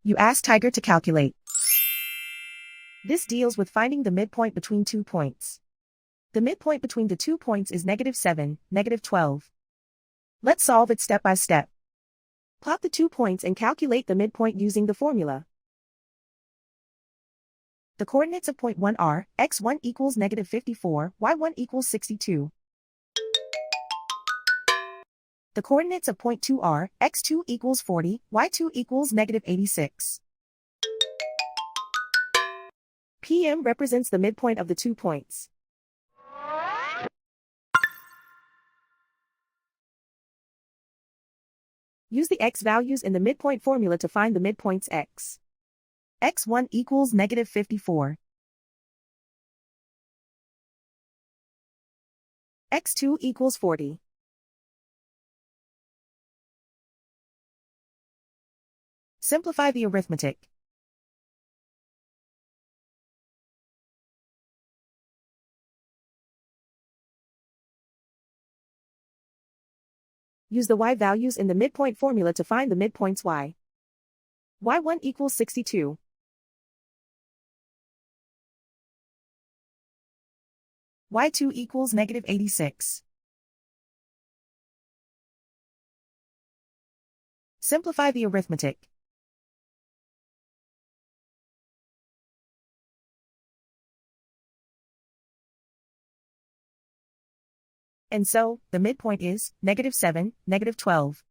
You ask Tiger to calculate. This deals with finding the midpoint between 2 points. The midpoint between the 2 points is -7, -12. Let's solve it step by step. Plot the 2 points and calculate the midpoint using the formula. The coordinates of point 1 are, x1 equals -54, y1 equals 62. The coordinates of point 2 are, x2 equals 40, y2 equals -86. PM represents the midpoint of the 2 points. Use the x values in the midpoint formula to find the midpoints x. x1 equals -54. x2 equals 40. Simplify the arithmetic. Use the y values in the midpoint formula to find the midpoints y. y1 equals 62. y2 equals -86. Simplify the arithmetic. And so, the midpoint is -7, -12.